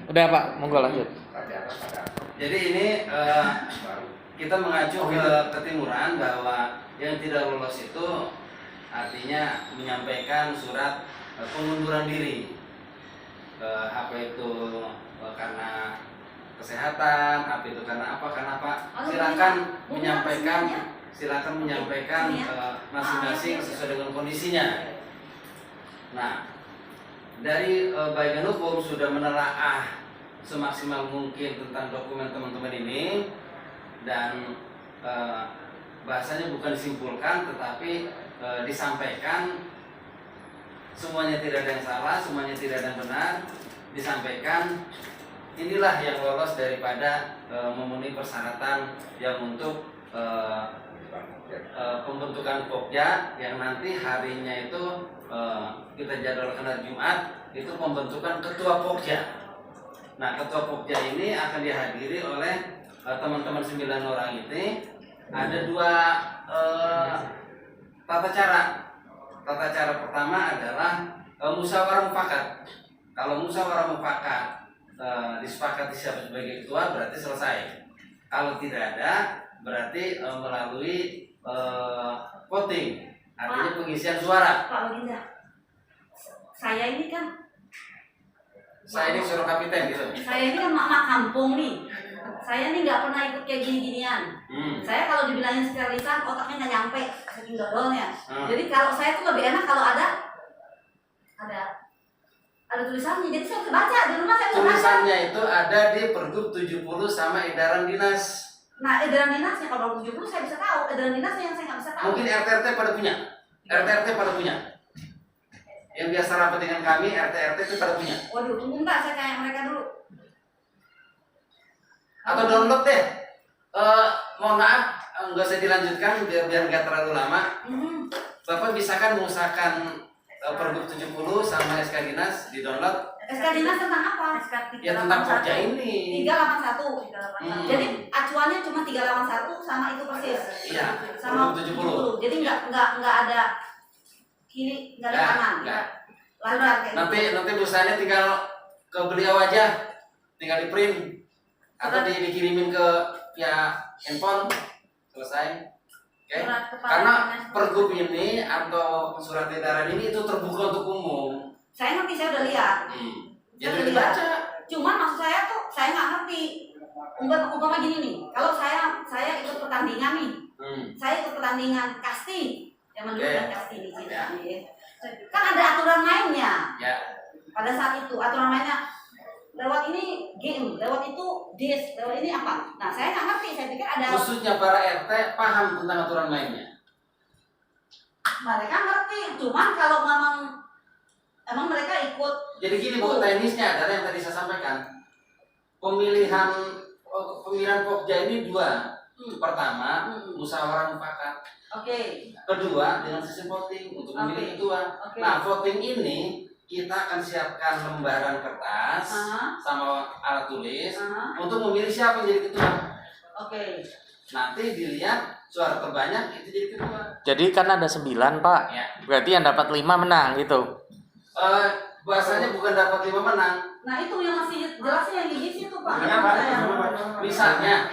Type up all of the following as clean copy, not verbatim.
Udah Pak, monggo lanjut. Jadi ini kita mengacu ke ketimuran bahwa yang tidak lolos itu artinya menyampaikan surat pengunduran diri, apa itu karena kesehatan, apa itu karena apa, silakan menyampaikan masing-masing sesuai dengan kondisinya. Nah, dari bagian hukum sudah menelaah semaksimal mungkin tentang dokumen teman-teman ini, dan bahasanya bukan disimpulkan tetapi disampaikan. Semuanya tidak ada yang salah, semuanya tidak ada yang benar, disampaikan inilah yang lolos daripada memenuhi persyaratan yang untuk pembentukan Pokja, yang nanti harinya itu kita jadwalkan hari Jumat, itu pembentukan ketua Pokja. Nah, ketua Pokja ini akan dihadiri oleh teman-teman 9 orang ini. Ada 2 tata cara. Tata cara pertama adalah musyawarah mufakat. Kalau musyawarah mufakat disepakati siapa sebagai ketua, berarti selesai. Kalau tidak ada, berarti melalui voting, artinya pengisian suara. Pak Baginda, saya ini suruh kapiten gitu. Saya ini kan mak kampung nih. Saya ini nggak pernah ikut kayak gini-ginian. Saya kalau dibilangin secara lisan otaknya nggak nyampe saking dodolnya. Jadi kalau saya tuh lebih enak kalau ada tulisannya. Jadi saya bisa baca di rumah, saya bisa baca. Tulisannya itu ada di Pergub 70 sama edaran dinas. Nah, edaran dinasnya kalau 70 saya bisa tahu. Edaran dinasnya yang saya nggak bisa tahu. Mungkin RT-RT pada punya. RT-RT pada punya. Yang biasa rapat dengan kami, RT-RT itu pada punya. Waduh, tunggu enggak, saya tanya mereka dulu. Atau download deh. Mohon maaf, nggak usah dilanjutkan biar nggak terlalu lama. Bapak bisa kan mengusahakan Pergub 70 sama SK Dinas di download. SK Dinas tentang apa? SK 381. Ya tentang Pokja ini. 381. Jadi acuannya cuma 381 sama itu persis. Iya. Sama Pergub 70. Jadi nggak ada kiri, nggak ada kanan. Lancar kayak Nanti busanya tinggal ke beliau aja, tinggal di print atau dikirimin ke via handphone, selesai. Oke. Karena pergub ini atau surat edaran ini itu terbuka untuk umum. Saya ngerti, saya udah lihat. Jadi dibaca. Cuman maksud saya tuh saya nggak ngerti. Umpama gini nih, kalau saya ikut pertandingan nih, saya ikut pertandingan kasti, yang menunjukkan kasti di sini. Kan ada aturan mainnya. Pada saat itu aturan mainnya lewat ini game, lewat itu disk, lewat ini apa? Nah, saya nggak ngerti. Saya pikir ada. Khususnya para RT paham tentang aturan mainnya. Mereka ngerti, cuman kalau emang mereka ikut. Jadi gini Bu, teknisnya adalah yang tadi saya sampaikan. Pemilihan Pokja ini 2. Pertama, musyawarah mufakat. Kedua, dengan sistem voting untuk memilih ketua. Nah, voting ini kita akan siapkan lembaran kertas sama alat tulis untuk memilih siapa yang jadi ketua. Nanti dilihat suara terbanyak itu jadi ketua. Jadi kan ada 9 Pak. Berarti yang dapat 5 menang gitu. Bahasanya bukan dapat 5 menang. Nah, itu yang masih jelasnya yang di situ Pak. Misalnya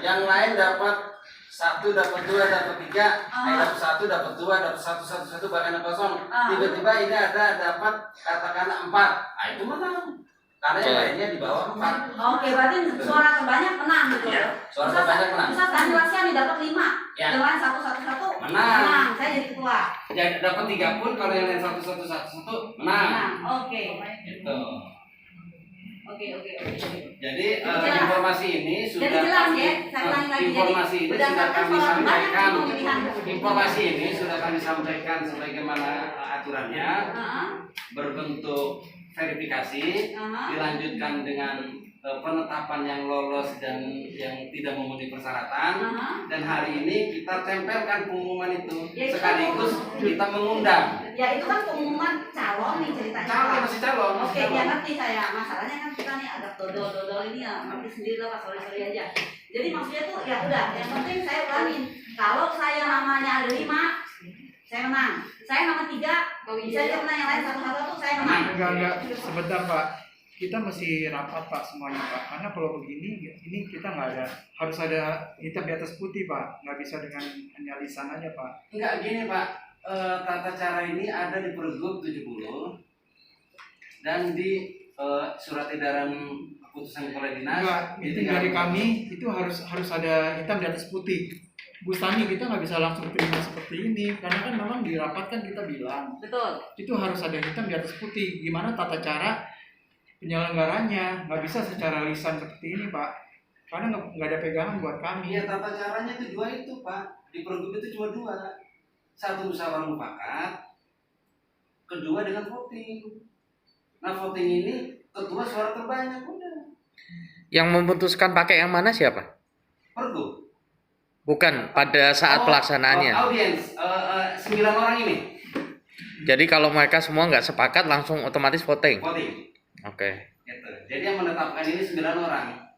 yang lain dapat 1, dapat 2, dapat 3, dapat 1, dapat 2, dapat 1, bahkan kosong. Tiba-tiba ini ada dapat katakan 4. Nah, itu menang. Karena yang lainnya di bawah 4. Berarti suara terbanyak menang gitu. Suara terbanyak menang. Bisa kan jelasnya nih dapat 5. Yang lain 1 menang. Saya jadi ketua. Jadi dapat 3 pun kalau yang lain 1 menang. Gitu. Jadi informasi ini sudah kami sampaikan sebagaimana aturannya, berbentuk verifikasi, dilanjutkan dengan penetapan yang lolos dan yang tidak memenuhi persyaratan, dan hari ini kita tempelkan pengumuman itu sekaligus kita mengundang. Ya itu kan pengumuman calon nih ceritanya. Masih calon. Ya ngerti saya. Masalahnya kan kita nih agak dodol ini ya, ngerti sendiri lah, sorry aja. Jadi maksudnya tuh ya udah, yang penting saya ulangin. Kalau saya namanya ada 5, saya menang. Saya nama 3, bisa dia menang, yang lain 1 saya menang. Enggak, sebentar Pak. kita mesti rapat Pak semuanya Pak, karena kalau begini ini kita nggak ada, harus ada hitam di atas putih Pak, nggak bisa dengan hanya lisan aja Pak. Enggak gini Pak, tata cara ini ada di Pergub 70 dan di surat edaran keputusan kepala dinas. Enggak, itu dari kami itu harus ada hitam di atas putih. Bu Stani, kita nggak bisa langsung terima seperti ini, karena kan memang di rapat kan kita bilang Betul. itu harus ada hitam di atas putih. Gimana tata cara penyelenggaranya, nggak bisa secara lisan seperti ini Pak, karena nggak ada pegangan buat kami. Iya, tata caranya itu dua itu Pak, di Pergub itu cuma dua, satu musyawarah mufakat, kedua dengan voting. Nah voting ini ketua suara terbanyak udah. Yang memutuskan pakai yang mana siapa? Pergub. Bukan pada saat pelaksanaannya. Audiens 9 orang ini. Jadi kalau mereka semua nggak sepakat langsung otomatis voting. Voting. Oke. Gitu. Jadi yang menetapkan ini 9 orang.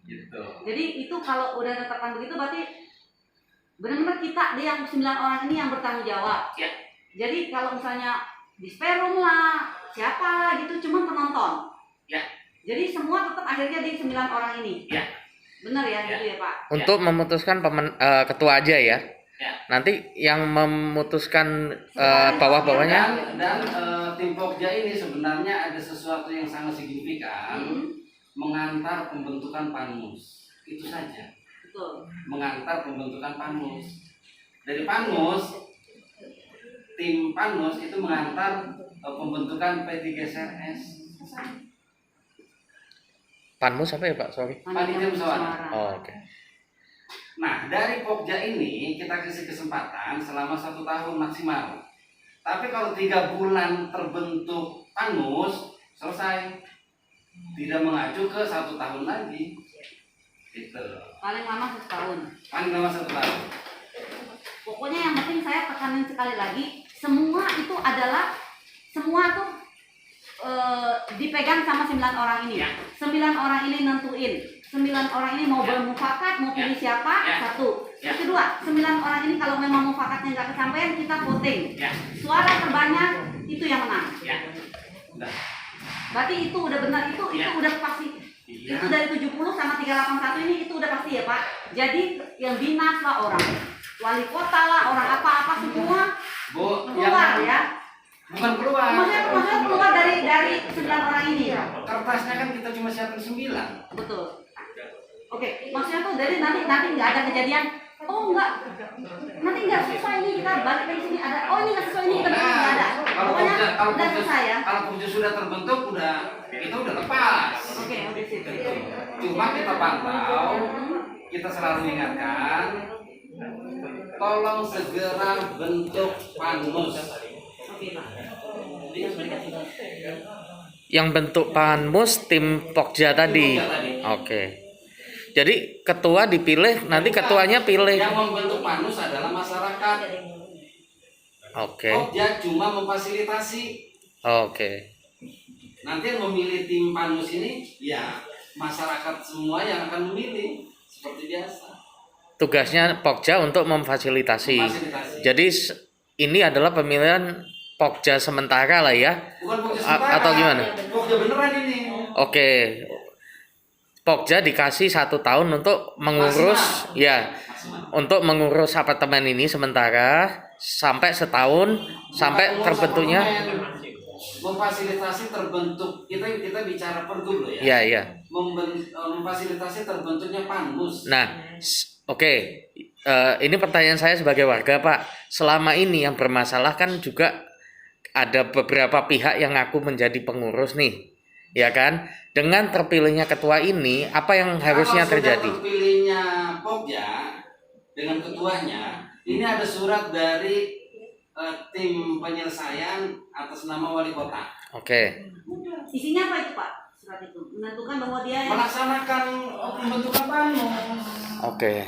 Gitu. Jadi itu kalau udah tetapkan begitu berarti benar-benar kita yang 9 orang ini yang bertanggung jawab. Ya. Jadi kalau misalnya di sperum lah, siapa lah gitu cuma penonton. Ya. Jadi semua tetap akhirnya di 9 orang ini. Ya. Benar ya, Ya. gitu ya Pak. Untuk memutuskan ketua aja ya. Ya. Nanti yang memutuskan Dan bawah-bawahnya. tim Pokja ini sebenarnya ada sesuatu yang sangat signifikan, mengantar pembentukan Panmus. Itu saja. Betul. Mengantar pembentukan Panmus. Dari Panmus, tim Panmus itu mengantar pembentukan P3SRS. Panmus apa ya Pak? Sorry. Panitia musyawarah. Oh, oke. Nah, dari Pokja ini kita kasih kesempatan selama 1 tahun maksimal. Tapi kalau 3 bulan terbentuk Panmus, selesai. Tidak mengacu ke 1 tahun lagi. Gitu. Paling lama 1 tahun. Paling lama 1 tahun. Pokoknya yang penting saya tekanin sekali lagi, semua itu adalah semua tuh dipegang sama 9 orang ini. Ya. 9 orang ini nentuin. 9 orang ini mau bermufakat, mau pilih siapa, satu. Ya. Yang kedua, 9 orang ini kalau memang mufakatnya nggak kesampaian, kita voting. Ya. Suara terbanyak itu yang menang. Ya. Udah. Berarti itu udah benar, itu udah pasti. Iya. Itu dari 70 sama 381 ini itu udah pasti ya Pak. Jadi yang dinas lah orang, wali kota lah, orang apa-apa semua Bu, keluar yang ya. bukan keluar. Maksudnya keluar dari 9 orang ini. Kertasnya kan kita cuma siapin 9. Betul. Oke, maksudnya tuh dari nanti nggak ada kejadian. Oh enggak, nanti nggak sesuai ini kita balik lagi sini ada. Oh ini nggak sesuai ini kita nggak ada. Pokoknya udah selesai ya. Kalau Pokja sudah terbentuk kita udah lepas. Oke, udah sip. Cuma kita pantau, kita selalu ingatkan, tolong segera bentuk Panmus. Oke Pak. Yang bentuk Panmus tim Pokja tadi. Oke. Jadi ketua dipilih, nanti ketuanya pilih. Yang membentuk Panmus adalah masyarakat. Oke. Pokja cuma memfasilitasi. Oke. Nanti yang memilih tim Panmus ini, ya masyarakat semua yang akan memilih seperti biasa. Tugasnya Pokja untuk memfasilitasi. Memfasilitasi. Jadi ini adalah pemilihan Pokja sementara lah ya. Bukan Pokja sementara. Atau gimana? Pokja beneran ini. Oke. Pokja dikasih 1 tahun untuk mengurus Maksimal. untuk mengurus apartemen ini sementara sampai setahun sampai terbentuknya. Memfasilitasi terbentuk kita bicara Pergub loh ya. Iya, iya. Memfasilitasi terbentuknya Panmus. Nah, oke. Ini pertanyaan saya sebagai warga, Pak. Selama ini yang bermasalah kan juga ada beberapa pihak yang ngaku menjadi pengurus nih. Ya kan? Dengan terpilihnya ketua ini, apa yang harusnya terjadi? Kalau terpilihnya Pokja dengan ketuanya, ini ada surat dari tim penyelesaian atas nama wali kota. Oke. Isinya apa itu Pak? Surat itu menentukan bahwa dia Melaksanakan pembentukan Panmus. Oke.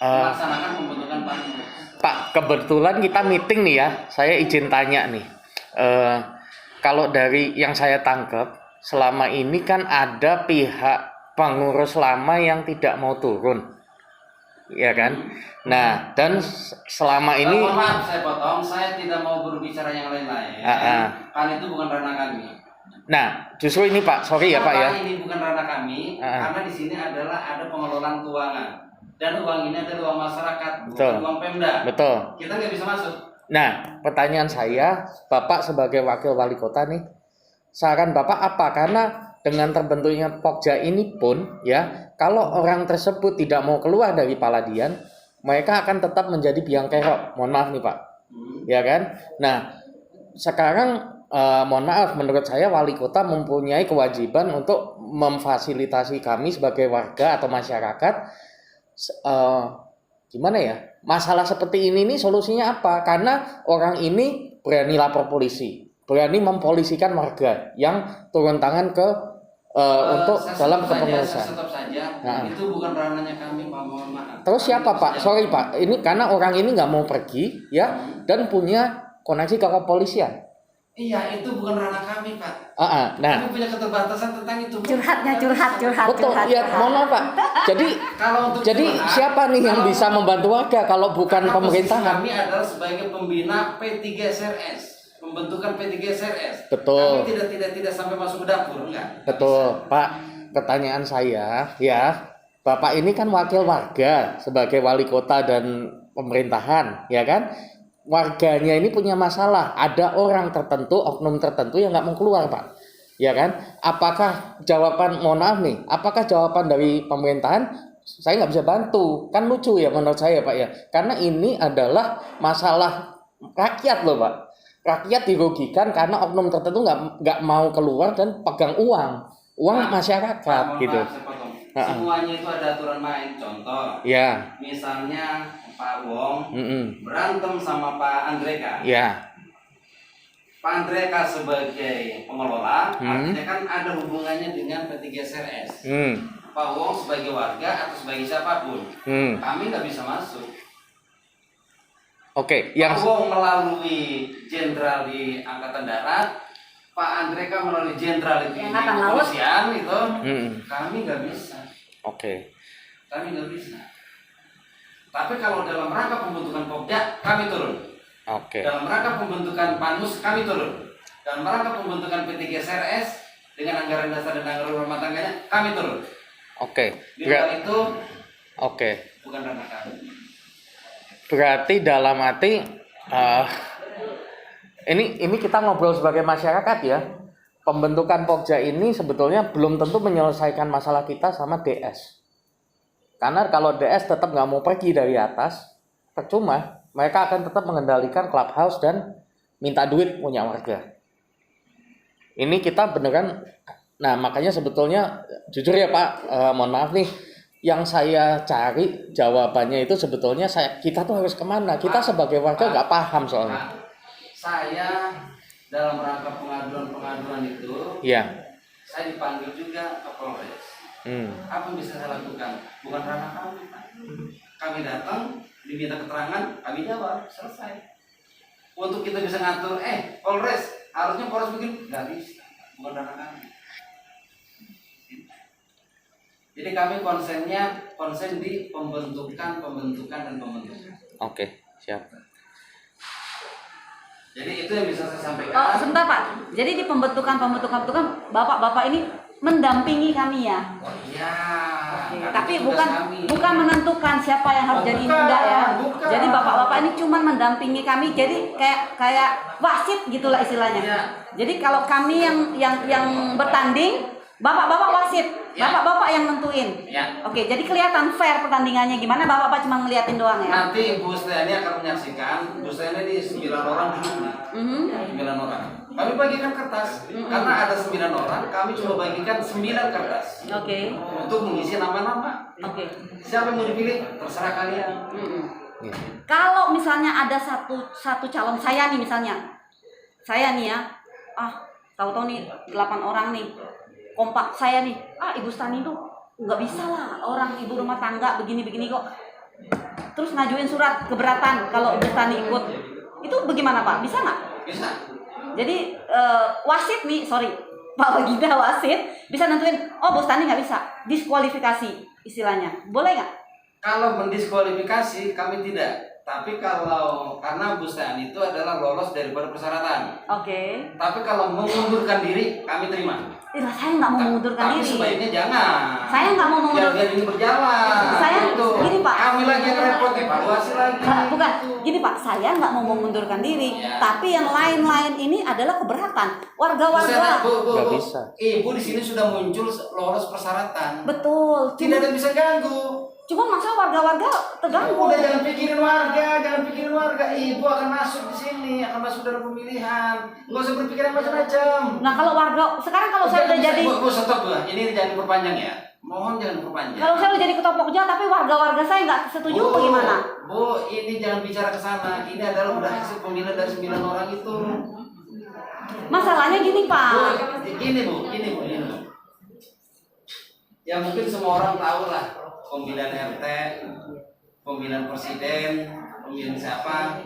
Melaksanakan pembentukan Panmus. Pak, kebetulan kita meeting nih ya. Saya izin tanya nih. Kalau dari yang saya tangkap, selama ini kan ada pihak pengurus lama yang tidak mau turun. ya kan? Nah, dan selama ini Mohon maaf saya potong, saya tidak mau berbicara yang lain-lain. Kan itu bukan ranah kami. Nah, justru ini Pak, sorry ya Pak ya. Ini bukan ranah kami, karena di sini adalah ada pengelolaan keuangan. Dan uang ini adalah uang masyarakat, bukan uang Pemda. Betul. Kita nggak bisa masuk. Nah, pertanyaan saya, Bapak sebagai wakil wali kota nih, saran Bapak apa? Karena dengan terbentuknya Pokja ini pun, ya, kalau orang tersebut tidak mau keluar dari Paladian, mereka akan tetap menjadi biang kerok. Mohon maaf nih Pak, ya kan? Nah, sekarang mohon maaf, menurut saya wali kota mempunyai kewajiban untuk memfasilitasi kami sebagai warga atau masyarakat. Gimana ya? Masalah seperti ini nih solusinya apa? Karena orang ini berani lapor polisi, berani mempolisikan warga yang turun tangan ke untuk dalam kepengurusan. Tetap saja, itu bukan ranahnya kami, Pak. Mohon maaf. Terus siapa Pak? Sorry Pak, ini karena orang ini nggak mau pergi, ya, dan punya koneksi ke kepolisian. Iya, itu bukan ranah kami, Pak. Nah, kami punya keterbatasan tentang itu. Curhat. Betul, ya, mohon maaf Pak. Jadi siapa nih yang bisa membantu warga kalau bukan pemerintahan? Kami adalah sebagai pembina P3SRS. Pembentukan P3SRS. Betul. Kami tidak sampai masuk ke dapur, enggak. Betul, Pak. Pertanyaan saya, ya, Bapak ini kan wakil warga sebagai wali kota dan pemerintahan, ya kan? Warganya ini punya masalah, ada orang tertentu, oknum tertentu yang nggak mau keluar, Pak, ya kan? Apakah jawaban, mohon maaf nih, apakah jawaban dari pemerintahan? Saya nggak bisa bantu, kan lucu ya menurut saya Pak ya, karena ini adalah masalah rakyat loh Pak. Rakyat dirugikan karena oknum tertentu nggak mau keluar dan pegang uang masyarakat gitu. Semuanya itu ada aturan main. Contoh, ya, misalnya Pak Wong berantem sama Pak Andreka. Ya. Pak Andreka sebagai pengelola, artinya kan ada hubungannya dengan P3SRS. Pak Wong sebagai warga atau sebagai siapapun, kami nggak bisa masuk. Oke, Pak Wong melalui jenderal di Angkatan Darat, Pak Andreka melalui jenderal di kepolisian itu, kami nggak bisa. Oke. Kami nggak bisa. Tapi kalau dalam rangka pembentukan Pokja, kami turun. Oke. Dalam rangka pembentukan Panmus, kami turun. Dalam rangka pembentukan P3SRS dengan anggaran dasar dan anggaran rumah tangganya, kami turun. Oke. Di luar itu, bukan ranah kami. Berarti dalam arti ini kita ngobrol sebagai masyarakat ya. Pembentukan Pokja ini sebetulnya belum tentu menyelesaikan masalah kita sama DS. Karena kalau DS tetap nggak mau pergi dari atas, percuma. Mereka akan tetap mengendalikan clubhouse dan minta duit punya warga. Ini kita beneran, nah makanya sebetulnya jujur ya Pak, mohon maaf nih, yang saya cari jawabannya itu sebetulnya kita tuh harus kemana? Kita sebagai warga nggak paham soalnya. Saya dalam rangka pengaduan itu, saya dipanggil juga ke Polres. Apa yang bisa saya lakukan? Bukan ranah kami, Pak. Kami datang, diminta keterangan, kami jawab, selesai. Untuk kita bisa ngatur, Polres, harusnya Polres begini, nggak bisa, bukan ranah kami. Jadi kami konsen di pembentukan dan pembentukan. Oke, siap. Jadi itu yang bisa saya sampaikan. Sebentar Pak. Jadi di pembentukan bapak-bapak ini mendampingi kami ya. Oh iya. Tapi bukan menentukan siapa yang harus jadi enggak ya. Bukan. Jadi bapak-bapak ini cuma mendampingi kami. Jadi kayak wasit gitulah istilahnya. Iya. Jadi kalau kami yang bertanding, bapak-bapak wasit, bapak-bapak yang nentuin. Ya. Oke, jadi kelihatan fair pertandingannya gimana, bapak-bapak cuma ngeliatin doang ya. Nanti Bu Steni akan menyaksikan. Bu Steni di 9 orang dulu. 9 orang. Kami bagikan kertas. Karena ada 9 orang, kami coba bagikan 9 kertas. Oke. Untuk mengisi nama-nama. Oke. Siapa yang mau dipilih? Terserah kalian. Kalau misalnya ada satu calon saya nih misalnya. Saya nih ya. Tahu-tahu nih 8 orang nih. Kompak saya nih, Ibu Stani tuh nggak bisa lah, orang ibu rumah tangga begini-begini kok. Terus ngajuin surat keberatan kalau Ibu Stani ikut, itu bagaimana Pak? Bisa nggak? Bisa. Jadi wasit nih, Pak Bagida wasit bisa nentuin, Bu Stani nggak bisa, diskualifikasi istilahnya, boleh nggak? Kalau mendiskualifikasi kami tidak. Tapi kalau karena Bu Stani itu adalah lolos daripada persyaratan. Oke. Tapi kalau mengundurkan diri kami terima. Saya nggak mau mengundurkan Tapi diri. sebaiknya jangan. Saya nggak mau mengundurkan. Biar ini berjalan. Saya Gitu. gini Pak. Kami lagi yang repot evaluasi lagi. Bukan, gini Pak, saya nggak mau mengundurkan diri, Ya. tapi yang lain-lain ini adalah keberatan warga-warga. Bu, Nggak bisa. Ibu di sini sudah muncul lolos persyaratan. Betul. Tidak ada yang bisa ganggu. Cuma masa warga-warga terganggu. Udah jangan pikirin warga, jangan pikirin warga. Ibu akan masuk di sini, akan masuk dalam pemilihan. Nggak usah berpikir yang macam-macam. Nah kalau warga sekarang kalau saya udah jadi, Bu, stop Bu. Ini jangan diperpanjang ya. Mohon jangan diperpanjang. kalau saya udah jadi ketua Pokja tapi warga-warga saya nggak setuju bagaimana? Bu, ini jangan bicara ke sana. Ini adalah udah hasil pemilihan dari 9 orang itu. Masalahnya gini Pak. Bu, gini Bu. Ya mungkin semua orang tahu lah pemilihan RT, pemilihan presiden, pemilihan siapa.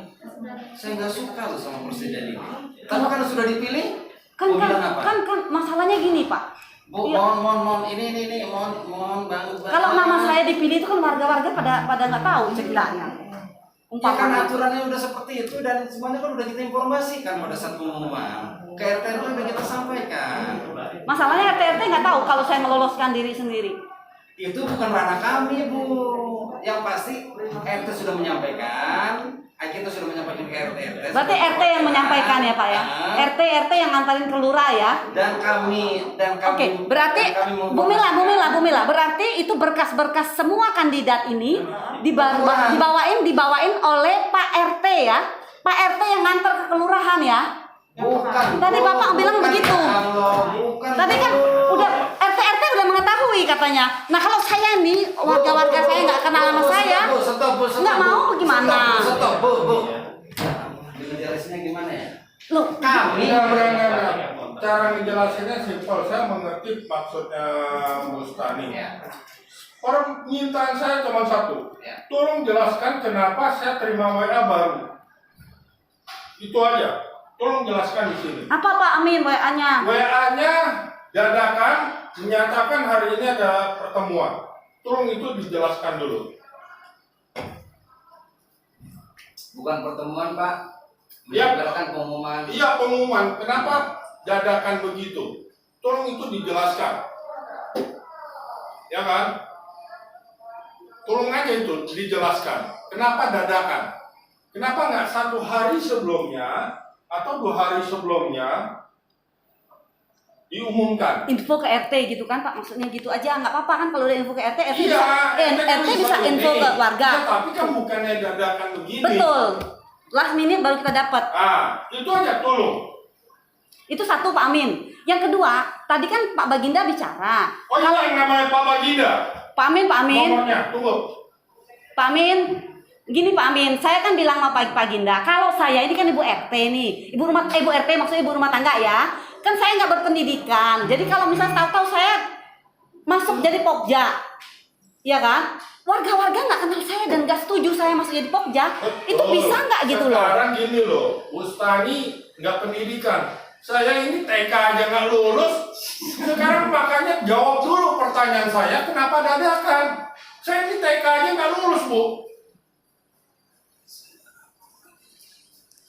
Saya nggak suka loh sama presiden ini. Tapi kan sudah dipilih, pemilihan apa? Kan masalahnya gini Pak. Bu, Iya. mohon ini, mohon banget. Kalau nama saya dipilih itu kan warga-warga pada nggak tahu ceritanya. Ya kan aturannya udah seperti itu dan semuanya kan udah kita informasikan pada saat pengumuman. Ke RT itu udah kita sampaikan. Masalahnya RT nggak tahu kalau saya meloloskan diri sendiri. Itu bukan ranah kami, Bu. Yang pasti RT sudah menyampaikan, kita sudah menyampaikan ke RT. Berarti RT yang menyampaikan ya Pak ya? RT yang ngantarin ke lurah ya? Dan kami Oke, berarti Bu Mila, berarti itu berkas-berkas semua kandidat ini dibawain oleh Pak RT ya? Pak RT yang nganter ke kelurahan ya? Bukan. Tadi Bapak bilang begitu. Bukan. Tadi kan udah RT udah mengetahui katanya. Nah kalau saya nih warga-warga saya nggak kenal sama saya, nggak mau gimana? Stop, Bu. Ngejelasinnya gimana ya? Loh, Kami Cara ngejelasinnya simpel, saya mengerti maksudnya Bu Stani. Permintaan saya cuma satu, tolong jelaskan kenapa saya terima WA baru. Itu aja, tolong jelaskan di sini. apa Pak Amin WA-nya? WA-nya dadakan menyatakan hari ini ada pertemuan. Tolong itu dijelaskan dulu. Bukan pertemuan, Pak. Ya. Menyebarkan pengumuman. Iya, pengumuman. Kenapa dadakan begitu? Tolong itu dijelaskan. Ya kan? Tolong aja itu dijelaskan. Kenapa dadakan? Kenapa nggak 1 hari sebelumnya atau 2 hari sebelumnya diumumkan? Info ke RT gitu kan Pak, maksudnya gitu aja, nggak apa-apa kan kalau udah info ke RT, Iya, RT bisa info ke warga. Iya, tapi kan bukannya dadakan begini. Betul, last minute baru kita dapat. Itu aja tolong. Itu satu Pak Amin. Yang kedua, tadi kan Pak Baginda bicara. Oh iya, yang namanya Pak Baginda. Pak Amin. Nomornya, tunggu. Pak Amin, gini Pak Amin, saya kan bilang sama Pak Baginda, kalau saya ini kan ibu RT nih, ibu RT maksudnya ibu rumah tangga ya, kan saya nggak berpendidikan, jadi kalau misalnya tahu-tahu saya masuk jadi Pokja, ya kan, warga-warga nggak kenal saya dan nggak setuju saya masuk jadi Pokja, itu bisa nggak gitu loh? Sekarang gini loh, Bu Stani nggak pendidikan. Saya ini TK aja nggak lulus. Sekarang makanya jawab dulu pertanyaan saya, kenapa dadakan? Saya ini TK aja nggak lulus, Bu.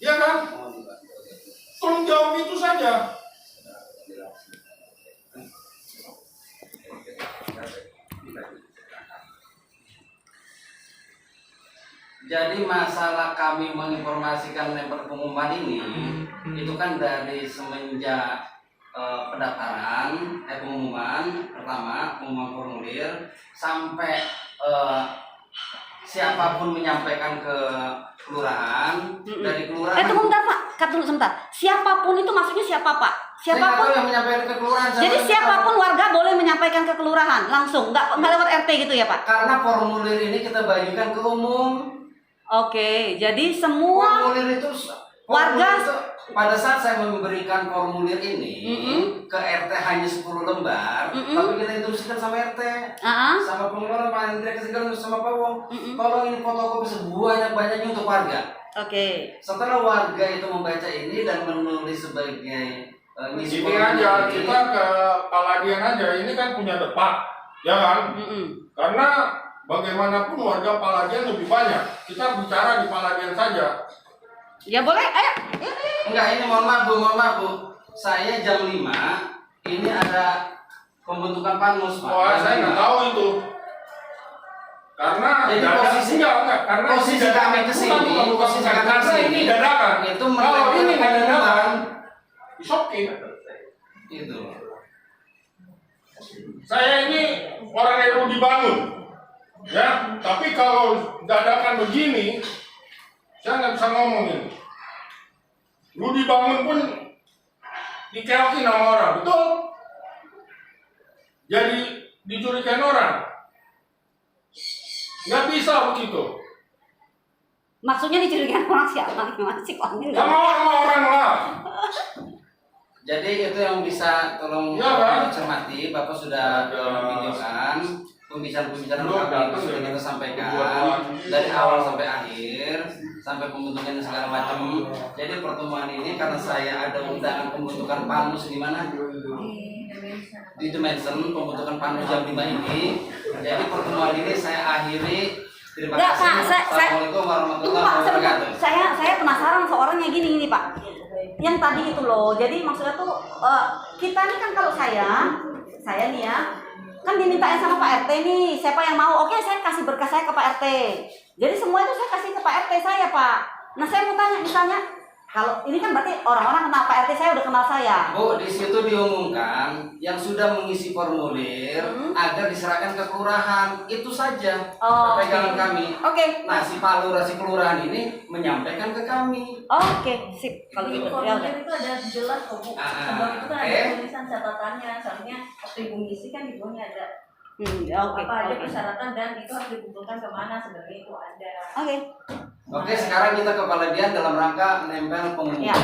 Ya kan? Tolong jawab itu saja. Jadi masalah kami menginformasikan lempar pengumuman ini itu kan dari semenjak pendaftaran pengumuman pertama, pengumuman formulir sampai siapapun menyampaikan ke kelurahan, dari kelurahan. Tunggu bentar Pak, cut dulu sebentar. Siapapun itu maksudnya siapa Pak? Saya nggak tahu Siapapun. yang menyampaikan ke kelurahan. Jadi siapapun warga boleh menyampaikan ke kelurahan langsung, nggak lewat RT gitu ya Pak? Karena formulir ini kita bagikan ke umum. Oke, jadi semua Formulir itu warga pada saat saya memberikan formulir ini ke RT hanya 10 lembar, tapi kita instruksikan sama RT, sama pengelola Pak Hendra Kesinggalan sama Pak Wong, tolong ini fotokopi sebanyak-banyaknya untuk warga. Oke. Setelah warga itu membaca ini dan menulis sebagai ngisi Ini aja, formulir kita ke Paladian aja, ini kan punya depak, ya kan? Karena bagaimanapun warga Palladian lebih banyak. Kita bicara di Palladian saja. Ya boleh, ayo. Enggak, ini mohon maaf Bu. Saya jam 5 ini ada pembentukan panmus, Pak. Wah, saya nggak tahu itu. Karena jadi karena posisi kami ke sini, posisi kami ke karena ini sini dadakan. itu Kalau ini nggak dadakan, pengumuman. shocking. Itu. Saya ini orang yang dibangun, ya. Tapi kalau dadakan begini, saya nggak bisa ngomong ini. Lu dibangun pun dikerokin sama orang, betul? Jadi dicurigain orang. Nggak bisa begitu. Maksudnya dicurigain orang siapa? Gimana sih kok ini? Sama orang lah. Jadi itu yang bisa tolong Ya, kan? cermati. Bapak sudah videokan pembicaraan kami itu sudah kita sampaikan dari awal sampai akhir, sampai pembentukannya segala macam. Jadi pertemuan ini karena saya ada undangan pembentukan panmus di mana? Di Dimension, pembentukan panmus jam 5 ini. Jadi pertemuan ini saya akhiri. Terima kasih. Assalamualaikum warahmatullahi wabarakatuh. Saya penasaran seorangnya gini Pak. Yang tadi itu loh. Jadi maksudnya tuh kita nih kan kalau saya nih ya, kan dimintain sama Pak RT nih, siapa yang mau? Oke, saya kasih berkas saya ke Pak RT. Jadi semua itu saya kasih ke Pak RT saya, Pak. Nah, saya mau tanya misalnya, kalau ini kan berarti orang-orang kenal Pak RT, saya udah kenal saya. Bu, di situ diumumkan yang sudah mengisi formulir agar diserahkan ke kelurahan. Itu saja pegangan kami. Oke. Nah, si Pak Lurah, si kelurahan ini menyampaikan ke kami. Oke, sip. Kalau gitu ya udah. Formulir itu ada jelas kok Bu. Sebab itu kan ada tulisan catatannya. Soalnya waktu Ibu ngisi kan di bawahnya ada apa aja persyaratan dan itu harus dikumpulkan kemana sebenarnya itu ada. Oke. Oke, sekarang kita ke Palladian dalam rangka nempel pengumuman. Ya.